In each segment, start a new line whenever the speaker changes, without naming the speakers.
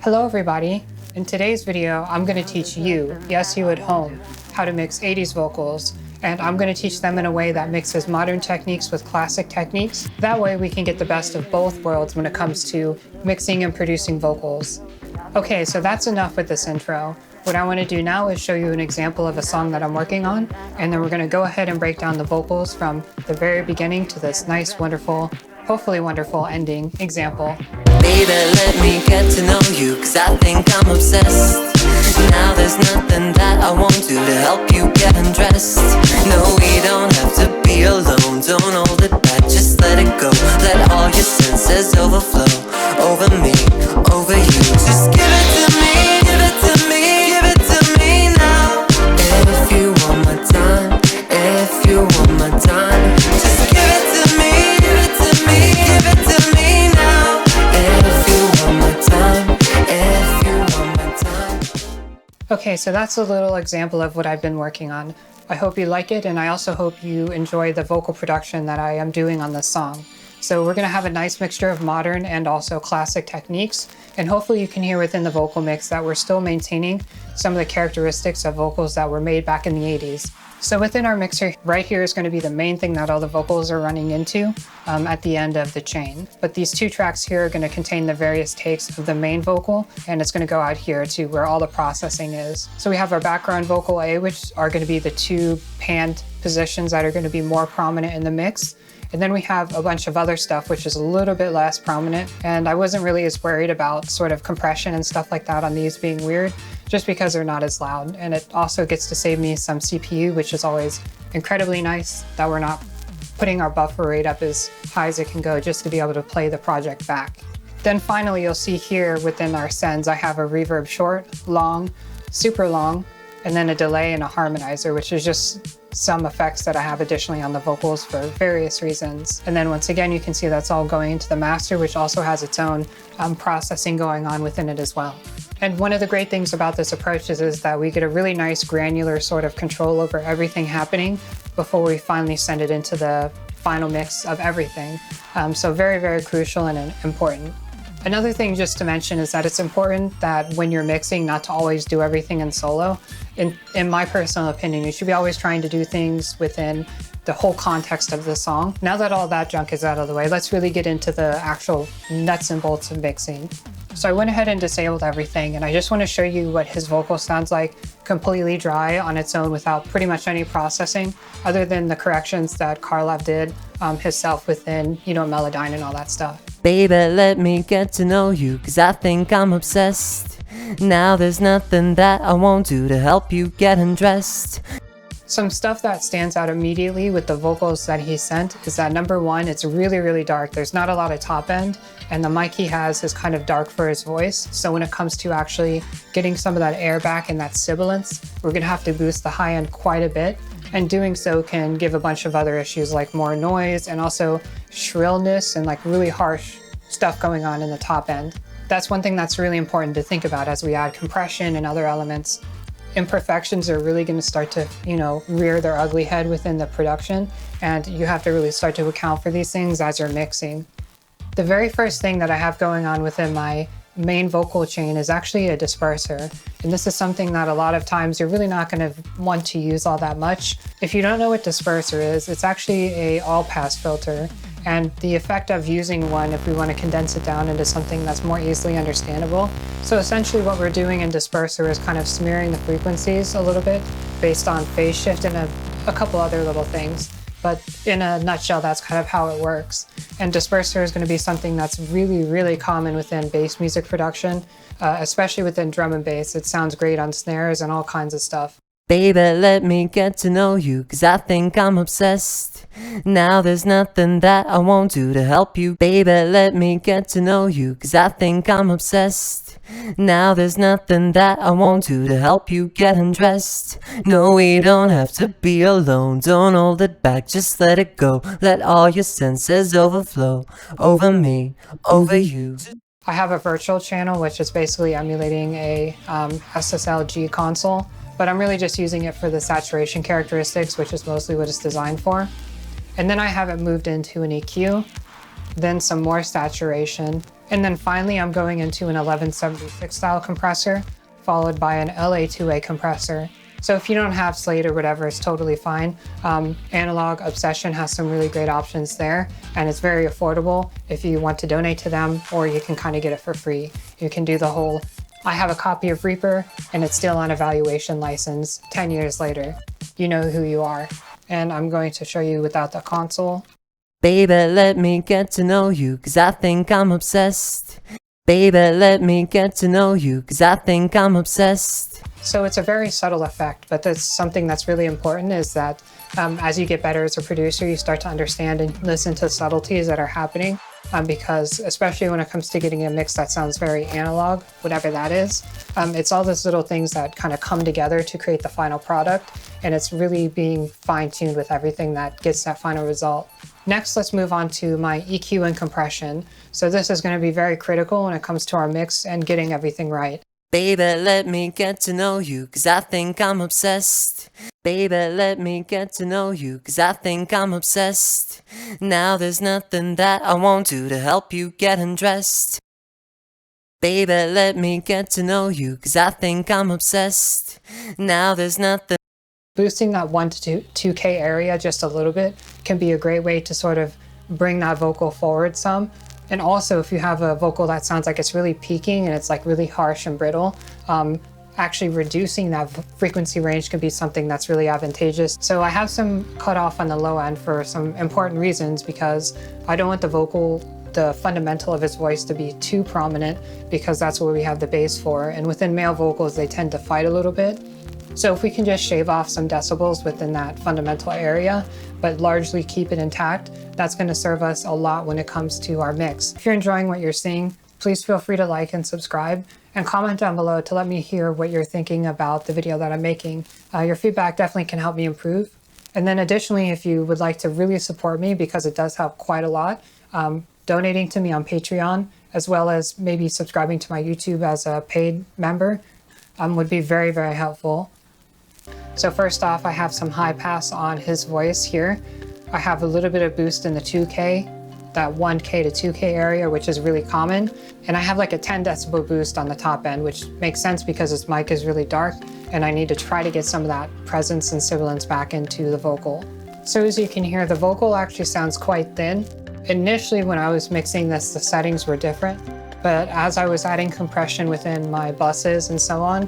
Hello everybody! In today's video, I'm going to teach you, yes you at home, how to mix 80s vocals, and I'm going to teach them in a way that mixes modern techniques with classic techniques. That way we can get the best of both worlds when it comes to mixing and producing vocals. Okay, so that's enough with this intro. What I want to do now is show you an example of a song that I'm working on, and then we're going to go ahead and break down the vocals from the very beginning to this nice, wonderful, hopefully wonderful ending example.
Baby, let me get to know you, cause I think I'm obsessed. Now there's nothing that I won't do to help you get undressed. No, we don't have to be alone, don't hold it back, just let it go. Let all your senses overflow, over me, over you. Just give it to me, give it to me, give it to me now. If you want my time, if you want my time, just give it to me, give it to me, give it to me now. If you want my time, if you want my time.
Okay, so that's a little example of what I've been working on. I hope you like it, and I also hope you enjoy the vocal production that I am doing on this song. So we're going to have a nice mixture of modern and also classic techniques, and hopefully you can hear within the vocal mix that we're still maintaining some of the characteristics of vocals that were made back in the 80s. So within our mixer, right here is going to be the main thing that all the vocals are running into at the end of the chain. But these two tracks here are going to contain the various takes of the main vocal, and it's going to go out here to where all the processing is. So we have our background vocal A, which are going to be the two panned positions that are going to be more prominent in the mix. And then we have a bunch of other stuff, which is a little bit less prominent. And I wasn't really as worried about sort of compression and stuff like that on these being weird, just because they're not as loud. And it also gets to save me some CPU, which is always incredibly nice that we're not putting our buffer rate up as high as it can go just to be able to play the project back. Then finally, you'll see here within our sends, I have a reverb short, long, super long, and then a delay and a harmonizer, which is just some effects that I have additionally on the vocals for various reasons. And then once again, you can see that's all going into the master, which also has its own processing going on within it as well. And one of the great things about this approach is that we get a really nice granular sort of control over everything happening before we finally send it into the final mix of everything. So very, very crucial and important. Another thing just to mention is that it's important that when you're mixing not to always do everything in solo. In my personal opinion, you should be always trying to do things within the whole context of the song. Now that all that junk is out of the way, let's really get into the actual nuts and bolts of mixing. So I went ahead and disabled everything, and I just want to show you what his vocal sounds like completely dry on its own without pretty much any processing, other than the corrections that Karlov did himself within, Melodyne and all that stuff.
Baby, let me get to know you, cause I think I'm obsessed. Now there's nothing that I won't do to help you get undressed.
Some stuff that stands out immediately with the vocals that he sent is that number one, it's really, really dark. There's not a lot of top end, and the mic he has is kind of dark for his voice. So when it comes to actually getting some of that air back and that sibilance, we're gonna have to boost the high end quite a bit. And doing so can give a bunch of other issues like more noise and also shrillness and like really harsh stuff going on in the top end. That's one thing that's really important to think about as we add compression and other elements. Imperfections are really going to start to, rear their ugly head within the production, and you have to really start to account for these things as you're mixing. The very first thing that I have going on within my main vocal chain is actually a disperser, and this is something that a lot of times you're really not going to want to use all that much. If you don't know what disperser is, it's actually a all-pass filter, and the effect of using one, if we want to condense it down into something that's more easily understandable. So essentially what we're doing in disperser is kind of smearing the frequencies a little bit based on phase shift and a couple other little things. But in a nutshell, that's kind of how it works. And disperser is going to be something that's really, really common within bass music production, especially within drum and bass. It sounds great on snares and all kinds of stuff.
Baby, let me get to know you, cause I think I'm obsessed. Now there's nothing that I won't do to help you. Baby, let me get to know you, cause I think I'm obsessed. Now there's nothing that I won't do to help you get undressed. No, we don't have to be alone, don't hold it back, just let it go. Let all your senses overflow, over me, over you.
I have a virtual channel, which is basically emulating a SSL console. But I'm really just using it for the saturation characteristics, which is mostly what it's designed for. And then I have it moved into an EQ, then some more saturation, And then finally, I'm going into an 1176 style compressor, followed by an LA2A compressor. So if you don't have Slate or whatever, it's totally fine. Analog Obsession has some really great options there, and it's very affordable if you want to donate to them, or you can kind of get it for free. You can do the whole, I have a copy of Reaper and it's still on evaluation license 10 years later. You know who you are. And I'm going to show you without the console.
Baby, let me get to know you, 'cause I think I'm obsessed. Baby, let me get to know you, 'cause I think I'm obsessed.
So it's a very subtle effect, but that's something that's really important is that as you get better as a producer, you start to understand and listen to subtleties that are happening. Because especially when it comes to getting a mix that sounds very analog, whatever that is, it's all those little things that kind of come together to create the final product. And it's really being fine-tuned with everything that gets that final result. Next, let's move on to my EQ and compression. So this is going to be very critical when it comes to our mix and getting everything right.
Baby, let me get to know you, 'cause I think I'm obsessed. Baby, let me get to know you, 'cause I think I'm obsessed. Now there's nothing that I won't do to help you get undressed. Baby, let me get to know you, 'cause I think I'm obsessed. Now there's nothing.
Boosting that 1 to 2K area just a little bit can be a great way to sort of bring that vocal forward some. And also, if you have a vocal that sounds like it's really peaking and it's like really harsh and brittle, actually reducing that frequency range can be something that's really advantageous. So I have some cut off on the low end for some important reasons, because I don't want the vocal, the fundamental of his voice, to be too prominent, because that's what we have the bass for. And within male vocals, they tend to fight a little bit. So if we can just shave off some decibels within that fundamental area, but largely keep it intact, that's going to serve us a lot when it comes to our mix. If you're enjoying what you're seeing, please feel free to like and subscribe, and comment down below to let me hear what you're thinking about the video that I'm making. Your feedback definitely can help me improve. And then additionally, if you would like to really support me, because it does help quite a lot, donating to me on Patreon, as well as maybe subscribing to my YouTube as a paid member, would be very, very helpful. So first off, I have some high pass on his voice here. I have a little bit of boost in the 2K, that 1K to 2K area, which is really common. And I have like a 10 decibel boost on the top end, which makes sense because his mic is really dark and I need to try to get some of that presence and sibilance back into the vocal. So as you can hear, the vocal actually sounds quite thin. Initially, when I was mixing this, the settings were different. But as I was adding compression within my buses and so on,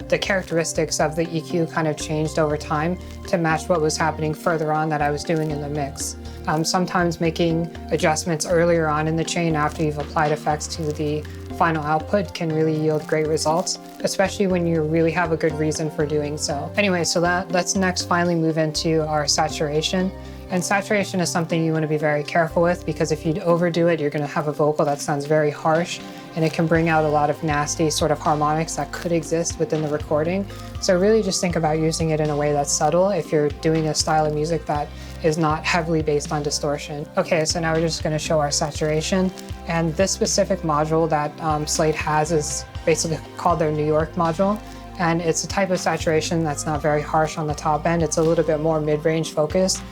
the characteristics of the EQ kind of changed over time to match what was happening further on that I was doing in the mix. Sometimes making adjustments earlier on in the chain after you've applied effects to the final output can really yield great results, especially when you really have a good reason for doing so. Anyway, so let's next finally move into our saturation. And saturation is something you want to be very careful with, because if you overdo it, you're going to have a vocal that sounds very harsh, and it can bring out a lot of nasty sort of harmonics that could exist within the recording. So really just think about using it in a way that's subtle if you're doing a style of music that is not heavily based on distortion. Okay, so now we're just going to show our saturation. And this specific module that Slate has is basically called their New York module. And it's a type of saturation that's not very harsh on the top end. It's a little bit more mid-range focused.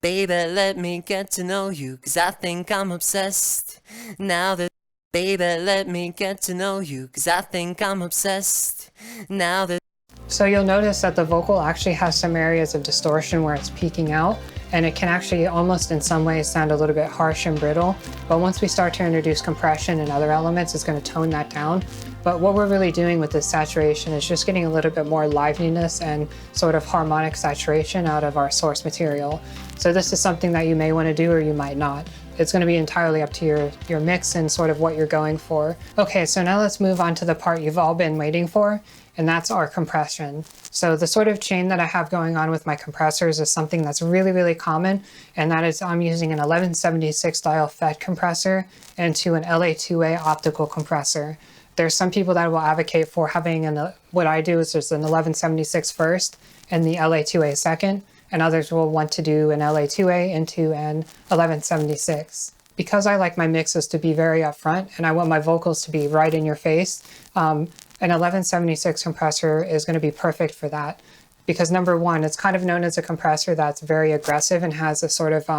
Baby, let me get to know you, 'cause I think I'm obsessed. Now that Baby, let me get to know you, 'cause I think I'm obsessed. Now that.
So you'll notice that the vocal actually has some areas of distortion where it's peaking out, and it can actually almost in some ways sound a little bit harsh and brittle. But once we start to introduce compression and other elements, it's going to tone that down. But what we're really doing with this saturation is just getting a little bit more liveliness and sort of harmonic saturation out of our source material. So this is something that you may want to do or you might not. It's going to be entirely up to your mix and sort of what you're going for. Okay, so now let's move on to the part you've all been waiting for, and that's our compression. So the sort of chain that I have going on with my compressors is something that's really, really common, and that is I'm using an 1176 style FET compressor into an LA2A optical compressor. There's some people that will advocate for having what I do is there's an 1176 first and the LA2A second, and others will want to do an LA2A into an 1176. Because I like my mixes to be very upfront and I want my vocals to be right in your face, an 1176 compressor is going to be perfect for that. Because number one, it's kind of known as a compressor that's very aggressive and has a sort of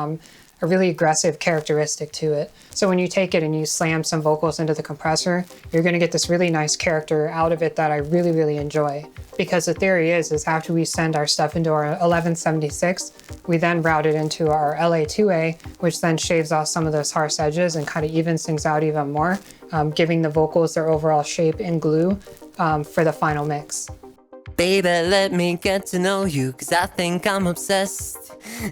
a really aggressive characteristic to it. So when you take it and you slam some vocals into the compressor, you're going to get this really nice character out of it that I really, really enjoy. Because the theory is after we send our stuff into our 1176, we then route it into our LA2A, which then shaves off some of those harsh edges and kind of evens things out even more, giving the vocals their overall shape and glue for the final mix.
Baby, let me get to know you, cause I think I'm obsessed.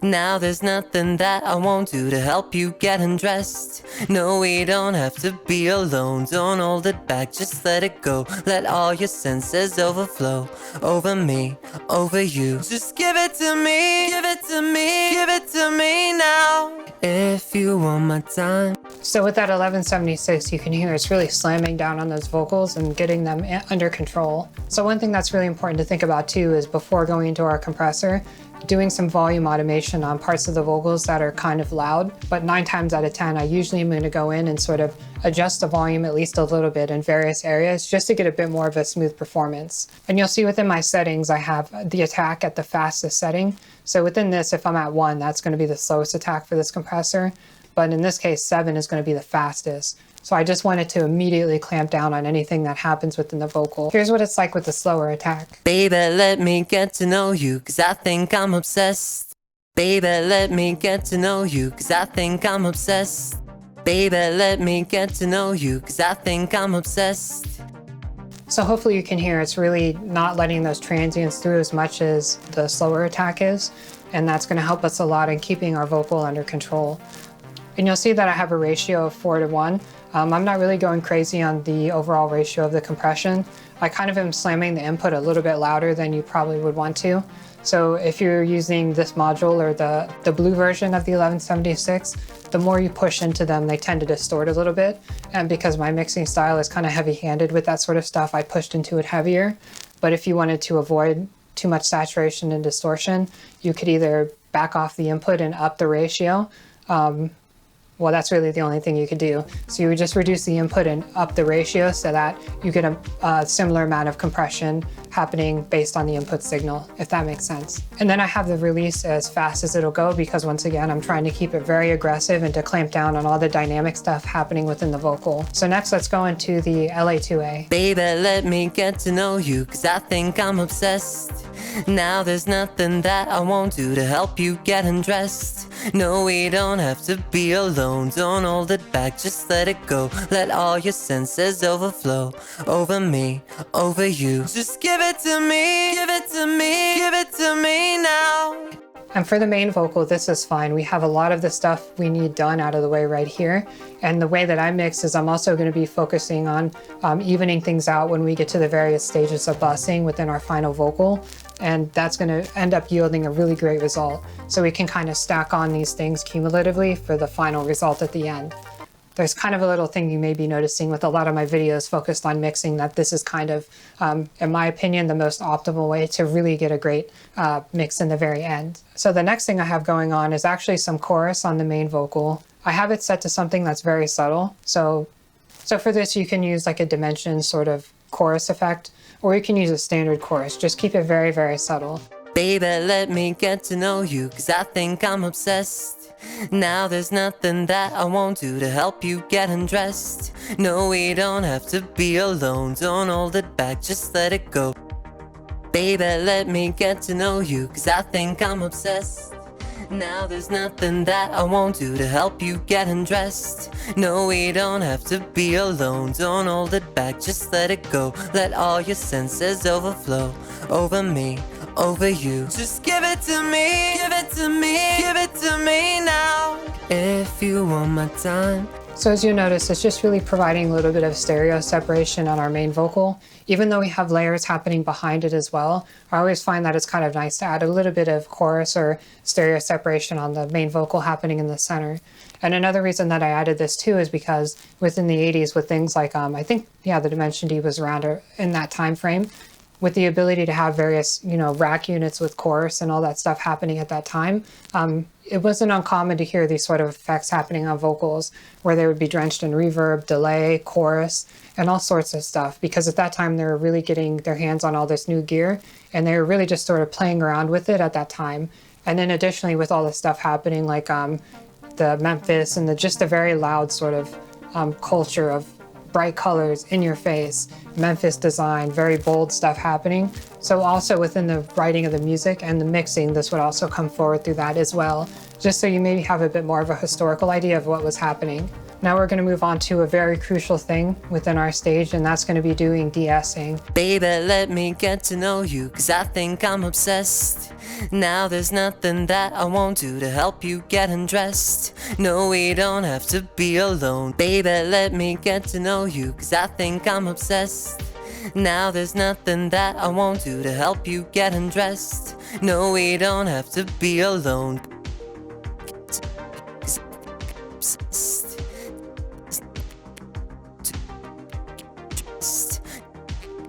Now there's nothing that I won't do to help you get undressed. No, we don't have to be alone, don't hold it back, just let it go. Let all your senses overflow, over me, over you. Just give it to me, give it to me, give it to me now, if you want my time.
So with that 1176, you can hear it's really slamming down on those vocals and getting them under control. So one thing that's really important to think about too is before going into our compressor, doing some volume automation on parts of the vocals that are kind of loud, but 9 times out of 10, I usually am going to go in and sort of adjust the volume at least a little bit in various areas just to get a bit more of a smooth performance. And you'll see within my settings, I have the attack at the fastest setting. So within this, if I'm at 1, that's going to be the slowest attack for this compressor. But in this case, 7 is going to be the fastest. So I just wanted to immediately clamp down on anything that happens within the vocal. Here's what it's like with the slower attack.
Baby, let me get to know you, cause I think I'm obsessed. Baby, let me get to know you, cause I think I'm obsessed. Baby, let me get to know you, cause I think I'm obsessed.
So hopefully you can hear it's really not letting those transients through as much as the slower attack is. And that's going to help us a lot in keeping our vocal under control. And you'll see that I have a ratio of 4:1. I'm not really going crazy on the overall ratio of the compression. I kind of am slamming the input a little bit louder than you probably would want to. So if you're using this module or the blue version of the 1176, the more you push into them, they tend to distort a little bit. And because my mixing style is kind of heavy-handed with that sort of stuff, I pushed into it heavier. But if you wanted to avoid too much saturation and distortion, you could either back off the input and up the ratio. Well, that's really the only thing you could do. So you would just reduce the input and up the ratio so that you get a similar amount of compression happening based on the input signal, if that makes sense. And then I have the release as fast as it'll go because once again, I'm trying to keep it very aggressive and to clamp down on all the dynamic stuff happening within the vocal. So next, let's go into the LA2A.
Baby, let me get to know you, cause I think I'm obsessed. Now there's nothing that I won't do to help you get undressed. No, we don't have to be alone, don't hold it back, just let it go. Let all your senses overflow, over me, over you. Just give it to me, give it to me, give it to me now.
And for the main vocal, this is fine. We have a lot of the stuff we need done out of the way right here. And the way that I mix is I'm also going to be focusing on evening things out when we get to the various stages of busing within our final vocal. And that's going to end up yielding a really great result. So we can kind of stack on these things cumulatively for the final result at the end. There's kind of a little thing you may be noticing with a lot of my videos focused on mixing that this is kind of, in my opinion, the most optimal way to really get a great mix in the very end. So the next thing I have going on is actually some chorus on the main vocal. I have it set to something that's very subtle. So for this, you can use like a dimension sort of chorus effect, or you can use a standard chorus. Just keep it very, very subtle.
Baby, let me get to know you, cause I think I'm obsessed. Now there's nothing that I won't do to help you get undressed. No, we don't have to be alone, don't hold it back, just let it go. Baby, let me get to know you, cause I think I'm obsessed. Now there's nothing that I won't do to help you get undressed. No, we don't have to be alone, don't hold it back, just let it go. Let all your senses overflow, over me, over you. Just give it to me, give it to me, give it to me now, if you want my time.
So as you notice, it's just really providing a little bit of stereo separation on our main vocal. Even though we have layers happening behind it as well, I always find that it's kind of nice to add a little bit of chorus or stereo separation on the main vocal happening in the center. And another reason that I added this too is because within the 80s with things like, I think, the Dimension D was around in that time frame, with the ability to have various, rack units with chorus and all that stuff happening at that time, it wasn't uncommon to hear these sort of effects happening on vocals where they would be drenched in reverb, delay, chorus, and all sorts of stuff. Because at that time, they were really getting their hands on all this new gear, and they were really just sort of playing around with it at that time. And then additionally, with all this stuff happening, like the Memphis and just a very loud sort of culture of bright colors in your face, Memphis design, very bold stuff happening. So also within the writing of the music and the mixing, this would also come forward through that as well, just so you maybe have a bit more of a historical idea of what was happening. Now we're going to move on to a very crucial thing within our stage, and that's going to be doing de-essing.
Baby, let me get to know you, cause I think I'm obsessed. Now there's nothing that I won't do to help you get undressed. No, we don't have to be alone. Baby, let me get to know you, cause I think I'm obsessed. Now there's nothing that I won't do to help you get undressed. No, we don't have to be alone.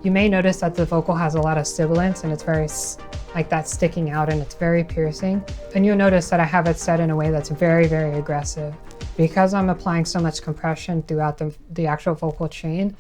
You may notice that the vocal has a lot of sibilance and it's very like that sticking out, and it's very piercing. And you'll notice that I have it set in a way that's very, very aggressive. Because I'm applying so much compression throughout the actual vocal chain,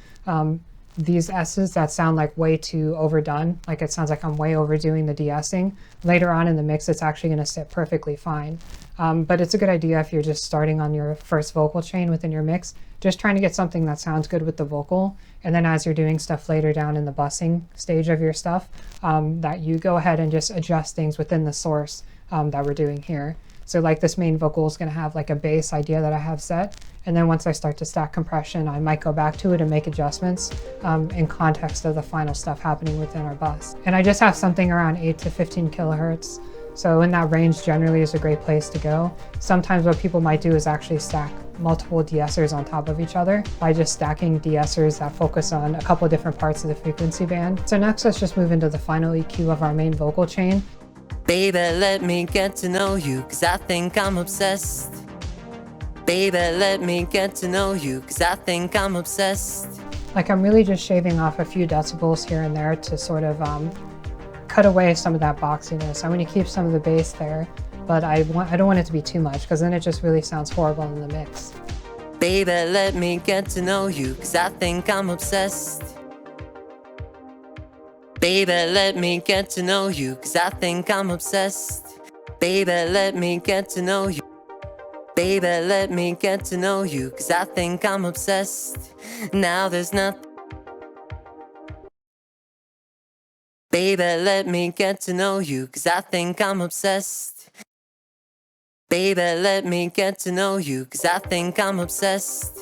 these S's that sound like way too overdone, like it sounds like I'm way overdoing the de-essing, later on in the mix it's actually going to sit perfectly fine. But it's a good idea if you're just starting on your first vocal chain within your mix, just trying to get something that sounds good with the vocal, and then as you're doing stuff later down in the bussing stage of your stuff, that you go ahead and just adjust things within the source that we're doing here. So like this main vocal is going to have like a bass idea that I have set, and then once I start to stack compression, I might go back to it and make adjustments in context of the final stuff happening within our bus. And I just have something around 8 to 15 kilohertz. So in that range generally is a great place to go. Sometimes what people might do is actually stack multiple de-essers on top of each other by just stacking de-essers that focus on a couple different parts of the frequency band. So next let's just move into the final EQ of our main vocal chain.
Baby, let me get to know you, cause I think I'm obsessed. Baby, let me get to know you, cause I think I'm obsessed.
Like I'm really just shaving off a few decibels here and there to sort of cut away some of that boxiness. I want to keep some of the bass there, but I don't want it to be too much, because then it just really sounds horrible in the mix.
Baby, let me get to know you, cause I think I'm obsessed. Baby, let me get to know you, cause I think I'm obsessed. Baby, let me get to know you. Baby, let me get to know you, cause I think I'm obsessed. Now there's nothing. Baby, let me get to know you, cause I think I'm obsessed. Baby, let me get to know you, cause I think I'm obsessed.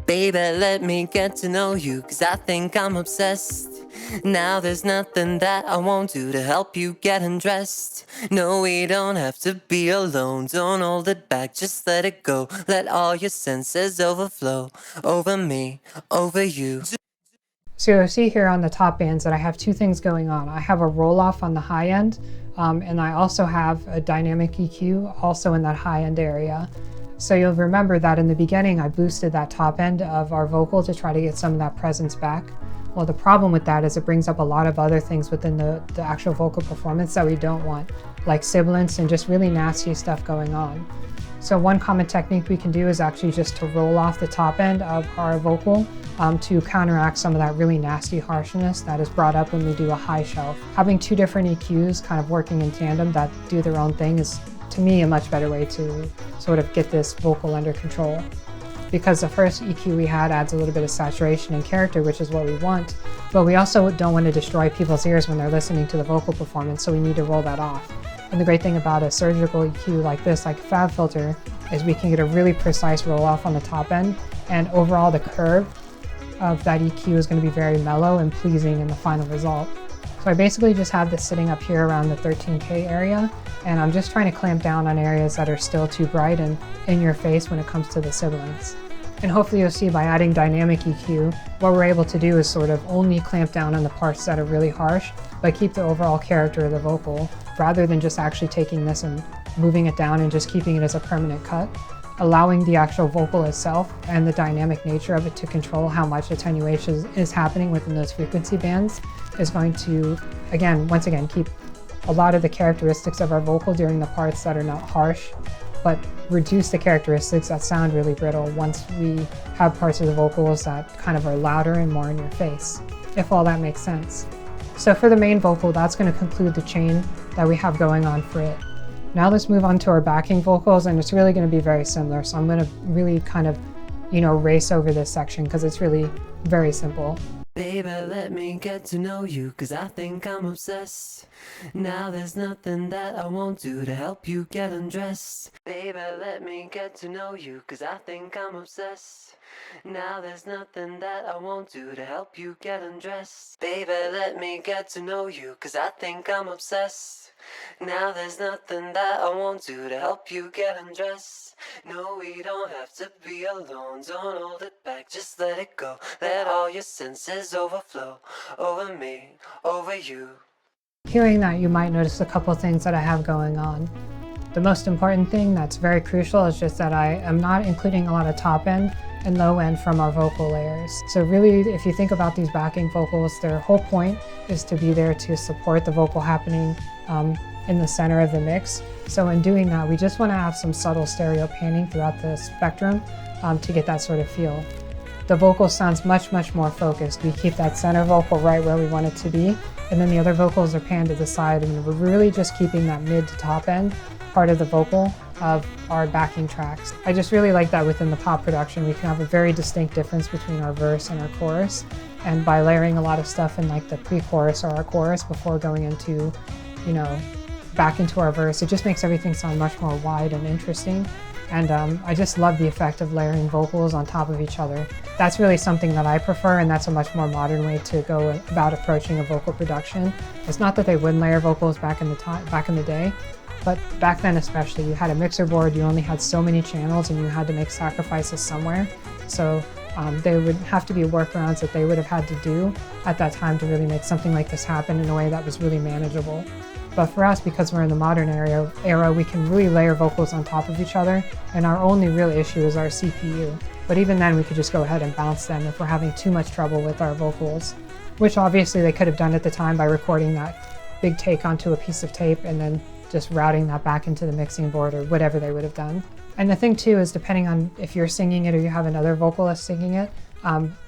Baby, let me get to know you, cause I think I'm obsessed. Now there's nothing that I won't do to help you get undressed. No, we don't have to be alone. Don't hold it back, just let it go. Let all your senses overflow. Over me, over you.
So you'll see here on the top bands that I have two things going on. I have a roll-off on the high end, and I also have a dynamic EQ also in that high end area. So you'll remember that in the beginning I boosted that top end of our vocal to try to get some of that presence back. Well, the problem with that is it brings up a lot of other things within the actual vocal performance that we don't want, like sibilance and just really nasty stuff going on. So one common technique we can do is actually just to roll off the top end of our vocal to counteract some of that really nasty harshness that is brought up when we do a high shelf. Having two different EQs kind of working in tandem that do their own thing is, to me, a much better way to sort of get this vocal under control. Because the first EQ we had adds a little bit of saturation and character, which is what we want, but we also don't want to destroy people's ears when they're listening to the vocal performance, so we need to roll that off. And the great thing about a surgical EQ like this, like a fab filter, is we can get a really precise roll off on the top end, and overall the curve of that EQ is going to be very mellow and pleasing in the final result. So I basically just have this sitting up here around the 13K area, and I'm just trying to clamp down on areas that are still too bright and in your face when it comes to the sibilance. And hopefully you'll see by adding dynamic EQ, what we're able to do is sort of only clamp down on the parts that are really harsh, but keep the overall character of the vocal, rather than just actually taking this and moving it down and just keeping it as a permanent cut. Allowing the actual vocal itself and the dynamic nature of it to control how much attenuation is happening within those frequency bands is going to, once again, keep a lot of the characteristics of our vocal during the parts that are not harsh, but reduce the characteristics that sound really brittle once we have parts of the vocals that kind of are louder and more in your face, if all that makes sense. So for the main vocal, that's going to conclude the chain that we have going on for it. Now let's move on to our backing vocals, and it's really going to be very similar. So I'm going to really kind of, race over this section because it's really very simple.
Baby, let me get to know you, cause I think I'm obsessed. Now there's nothing that I won't do to help you get undressed. Baby, let me get to know you, cause I think I'm obsessed. Now there's nothing that I won't do to help you get undressed. Baby, let me get to know you, cause I think I'm obsessed. Now there's nothing that I won't do to help you get undressed. No, we don't have to be alone, don't hold it back, just let it go. Let all your senses overflow, over me, over you.
Hearing that, you might notice a couple things that I have going on. The most important thing that's very crucial is just that I am not including a lot of top end and low end from our vocal layers. So really, if you think about these backing vocals, their whole point is to be there to support the vocal happening in the center of the mix. So in doing that, we just want to have some subtle stereo panning throughout the spectrum to get that sort of feel. The vocal sounds much, much more focused. We keep that center vocal right where we want it to be, and then the other vocals are panned to the side, and we're really just keeping that mid to top end part of the vocal of our backing tracks. I just really like that within the pop production. We can have a very distinct difference between our verse and our chorus, and by layering a lot of stuff in like the pre-chorus or our chorus before going into, back into our verse, it just makes everything sound much more wide and interesting. And I just love the effect of layering vocals on top of each other. That's really something that I prefer, and that's a much more modern way to go about approaching a vocal production. It's not that they wouldn't layer vocals back in the day, but back then especially, you had a mixer board, you only had so many channels, and you had to make sacrifices somewhere. So there would have to be workarounds that they would have had to do at that time to really make something like this happen in a way that was really manageable. But for us, because we're in the modern era, we can really layer vocals on top of each other, and our only real issue is our CPU. But even then, we could just go ahead and bounce them if we're having too much trouble with our vocals, which obviously they could have done at the time by recording that big take onto a piece of tape and then just routing that back into the mixing board or whatever they would have done. And the thing too is, depending on if you're singing it or you have another vocalist singing it,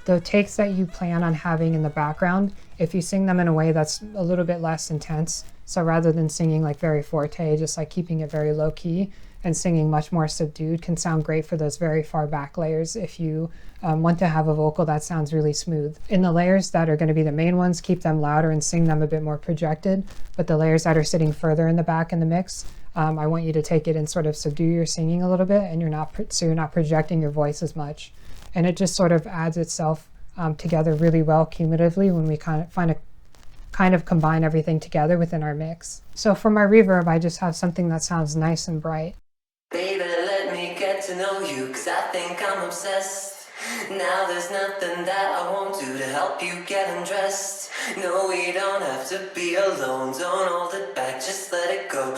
the takes that you plan on having in the background, if you sing them in a way that's a little bit less intense, so rather than singing like very forte, just like keeping it very low key and singing much more subdued, can sound great for those very far back layers if you want to have a vocal that sounds really smooth. In the layers that are going to be the main ones, keep them louder and sing them a bit more projected, but the layers that are sitting further in the back in the mix, I want you to take it and sort of subdue your singing a little bit, and you're not projecting your voice as much. And it just sort of adds itself together really well cumulatively when we kind of combine everything together within our mix. So for my reverb, I just have something that sounds nice and bright.
Baby, let me get to know you, cause I think I'm obsessed. Now there's nothing that I won't do to help you get undressed. No, we don't have to be alone, don't hold it back, just let it go.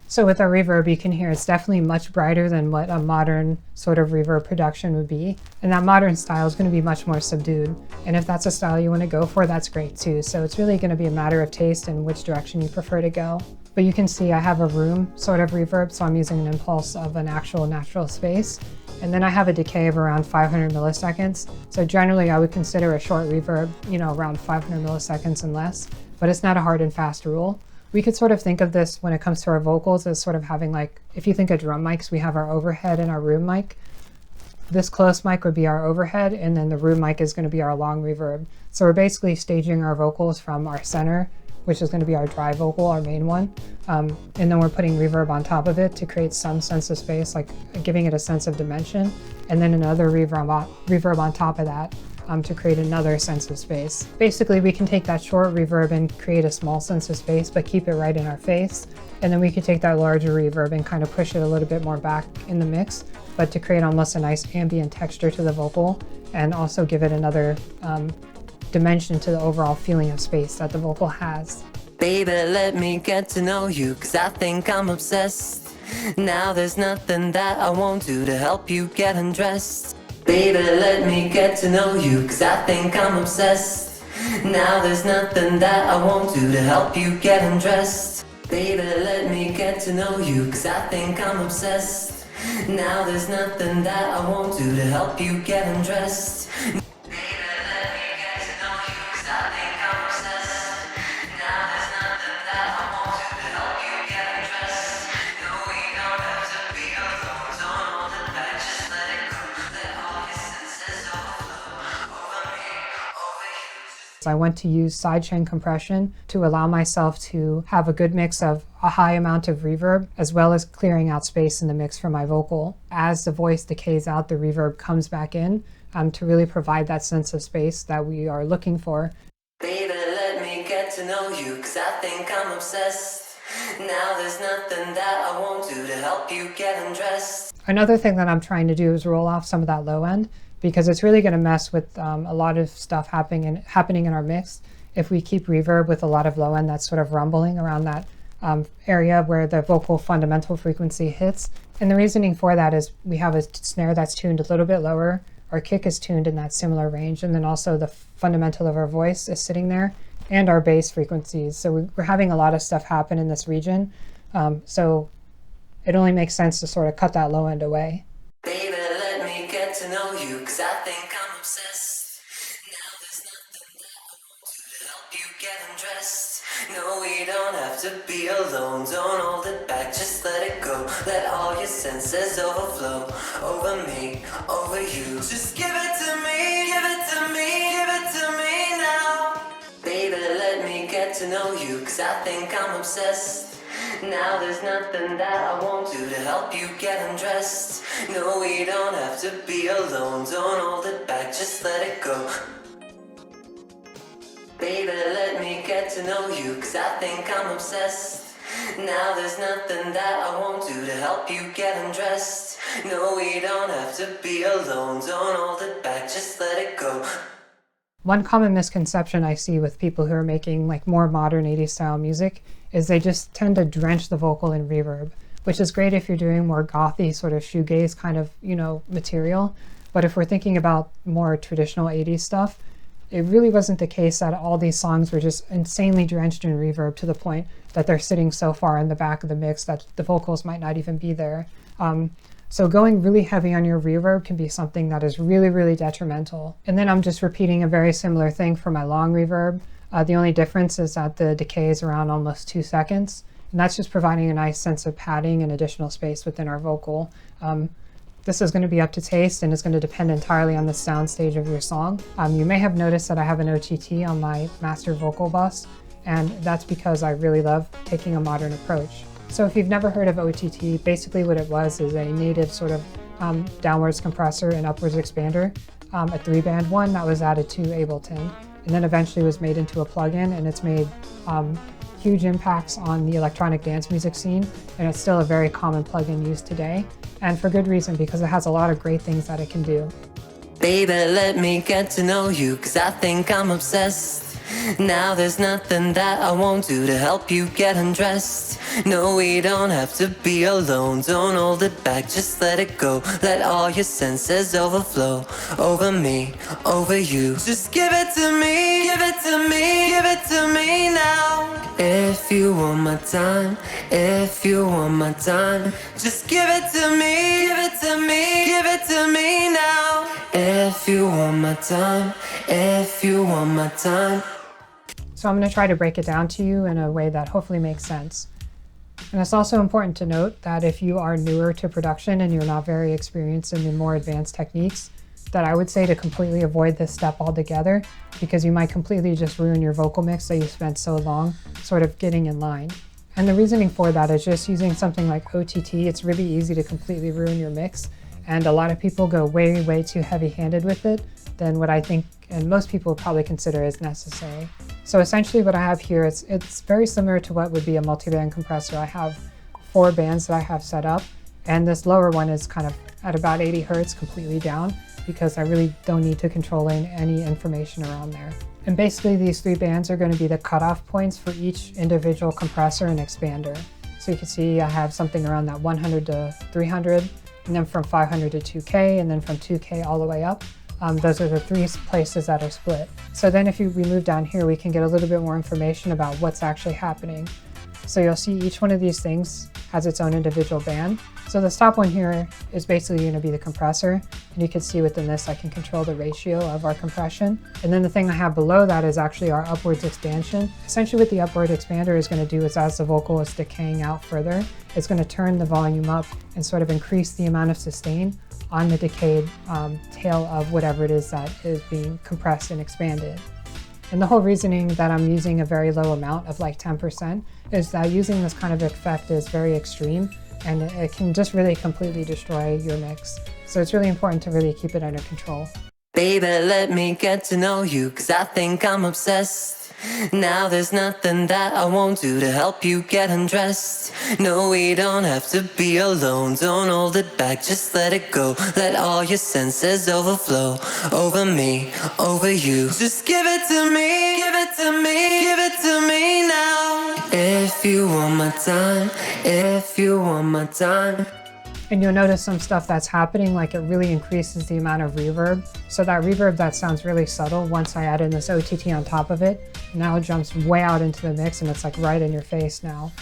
So with our reverb, you can hear it's definitely much brighter than what a modern sort of reverb production would be. And that modern style is going to be much more subdued. And if that's a style you want to go for, that's great too. So it's really going to be a matter of taste and which direction you prefer to go. But you can see I have a room sort of reverb, so I'm using an impulse of an actual natural space. And then I have a decay of around 500 milliseconds. So generally I would consider a short reverb, around 500 milliseconds and less, but it's not a hard and fast rule. We could sort of think of this when it comes to our vocals as sort of having, like, if you think of drum mics, we have our overhead and our room mic. This close mic would be our overhead, and then the room mic is going to be our long reverb. So we're basically staging our vocals from our center, which is going to be our dry vocal, our main one. And then we're putting reverb on top of it to create some sense of space, like giving it a sense of dimension, and then another reverb on top of that. To create another sense of space. Basically, we can take that short reverb and create a small sense of space, but keep it right in our face. And then we could take that larger reverb and kind of push it a little bit more back in the mix, but to create almost a nice ambient texture to the vocal and also give it another dimension to the overall feeling of space that the vocal has.
Baby, let me get to know you, cause I think I'm obsessed. Now there's nothing that I won't do to help you get undressed. Baby, let me get to know you, cause I think I'm obsessed. Now there's nothing that I won't do to help you get undressed. Baby, let me get to know you, cause I think I'm obsessed. Now there's nothing that I won't do to help you get undressed. No,
I went to use sidechain compression to allow myself to have a good mix of a high amount of reverb, as well as clearing out space in the mix for my vocal. As the voice decays out, the reverb comes back in to really provide that sense of space that we are looking for.
Baby, let me get to know you, 'cause I think I'm obsessed. Now there's nothing that I won't do to help you get undressed.
Another thing that I'm trying to do is roll off some of that low end, because it's really going to mess with a lot of stuff happening in our mix if we keep reverb with a lot of low end that's sort of rumbling around that area where the vocal fundamental frequency hits. And the reasoning for that is we have a snare that's tuned a little bit lower, our kick is tuned in that similar range, and then also the fundamental of our voice is sitting there, and our bass frequencies. So we're having a lot of stuff happen in this region. So it only makes sense to sort of cut that low end away.
Baby, let me get to know you, 'cause I think I'm obsessed. Now there's nothing that I won't do to help you get undressed. No, we don't have to be alone, don't hold it back, just let it go. Let all your senses overflow, over me, over you. Just give it to me, give it to me, give it to me now. Baby, let me get to know you, 'cause I think I'm obsessed. Now there's nothing that I won't do to help you get undressed. No, we don't have to be alone, don't hold it back, just let it go. Baby, let me get to know you, 'cause I think I'm obsessed. Now there's nothing that I won't do to help you get undressed. No, we don't have to be alone, don't hold it back, just let it go.
One common misconception I see with people who are making like more modern 80s style music is they just tend to drench the vocal in reverb, which is great if you're doing more gothy sort of shoegaze kind of, material. But if we're thinking about more traditional 80s stuff, it really wasn't the case that all these songs were just insanely drenched in reverb to the point that they're sitting so far in the back of the mix that the vocals might not even be there. So going really heavy on your reverb can be something that is really, really detrimental. And then I'm just repeating a very similar thing for my long reverb. The only difference is that the decay is around almost 2 seconds. And that's just providing a nice sense of padding and additional space within our vocal. This is going to be up to taste, and it's going to depend entirely on the sound stage of your song. You may have noticed that I have an OTT on my master vocal bus, and that's because I really love taking a modern approach. So if you've never heard of OTT, basically what it was is a native sort of downwards compressor and upwards expander, a 3-band one that was added to Ableton, and then eventually was made into a plugin, and it's made huge impacts on the electronic dance music scene, and it's still a very common plugin used today, and for good reason, because it has a lot of great things that it can do.
Baby, let me get to know you, 'cause I think I'm obsessed. Now there's nothing that I won't do to help you get undressed. No, we don't have to be alone, don't hold it back, just let it go. Let all your senses overflow, over me, over you. Just give it to me, give it to me, give it to me now. If you want my time, if you want my time, just give it to me, give it to me, give it to me now. If you want my time, if you want my time.
So I'm going to try to break it down to you in a way that hopefully makes sense. And it's also important to note that if you are newer to production and you're not very experienced in the more advanced techniques, that I would say to completely avoid this step altogether, because you might completely just ruin your vocal mix that you spent so long sort of getting in line. And the reasoning for that is just using something like OTT, it's really easy to completely ruin your mix. And a lot of people go way, way too heavy-handed with it than what I think, and most people would probably consider as necessary. So essentially what I have here, it's very similar to what would be a multi-band compressor. I have 4 bands that I have set up, and this lower one is kind of at about 80 Hertz completely down, because I really don't need to control any information around there. And basically these 3 bands are going to be the cutoff points for each individual compressor and expander. So you can see I have something around that 100 to 300, and then from 500 to 2K, and then from 2K all the way up. Those are the 3 places that are split. So then if we move down here, we can get a little bit more information about what's actually happening. So you'll see each one of these things has its own individual band. So the top one here is basically going to be the compressor, and you can see within this I can control the ratio of our compression. And then the thing I have below that is actually our upwards expansion. Essentially what the upward expander is going to do is, as the vocal is decaying out further, it's going to turn the volume up and sort of increase the amount of sustain on the decayed tail of whatever it is that is being compressed and expanded. And the whole reasoning that I'm using a very low amount of like 10% is that using this kind of effect is very extreme and it can just really completely destroy your mix. So it's really important to really keep it under control.
Baby, let me get to know you, cause I think I'm obsessed. Now there's nothing that I won't do to help you get undressed. No, we don't have to be alone, don't hold it back, just let it go. Let all your senses overflow, over me, over you. Just give it to me, give it to me, give it to me now. If you want my time, if you want my time.
And you'll notice some stuff that's happening, like it really increases the amount of reverb. So that reverb that sounds really subtle, once I add in this OTT on top of it, now it jumps way out into the mix and it's like right in your face now.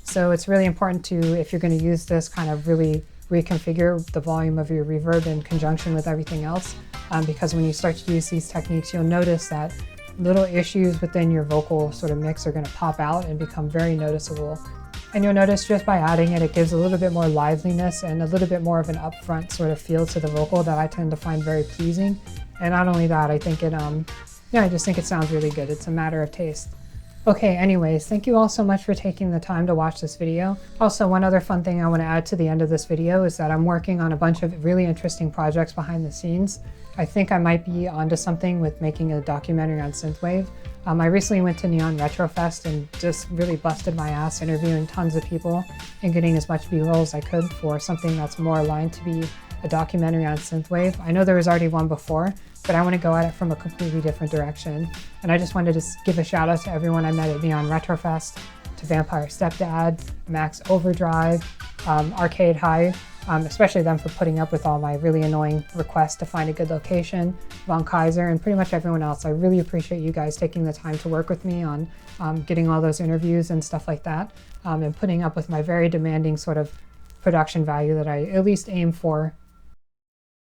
So it's really important to, if you're going to use this, kind of really reconfigure the volume of your reverb in conjunction with everything else. Because when you start to use these techniques, you'll notice that little issues within your vocal sort of mix are going to pop out and become very noticeable. And you'll notice just by adding it, it gives a little bit more liveliness and a little bit more of an upfront sort of feel to the vocal that I tend to find very pleasing. And not only that, I think it, I just think it sounds really good. It's a matter of taste. Okay, anyways, thank you all so much for taking the time to watch this video. Also, one other fun thing I want to add to the end of this video is that I'm working on a bunch of really interesting projects behind the scenes. I think I might be onto something with making a documentary on synthwave. I recently went to Neon Retrofest and just really busted my ass interviewing tons of people and getting as much B-roll as I could for something that's more aligned to be a documentary on synthwave. I know there was already one before, but I want to go at it from a completely different direction. And I just wanted to give a shout out to everyone I met at Neon Retrofest, to Vampire Stepdad, Max Overdrive, Arcade Hive, especially them for putting up with all my really annoying requests to find a good location, Von Kaiser, and pretty much everyone else. I really appreciate you guys taking the time to work with me on getting all those interviews and stuff like that, and putting up with my very demanding sort of production value that I at least aim for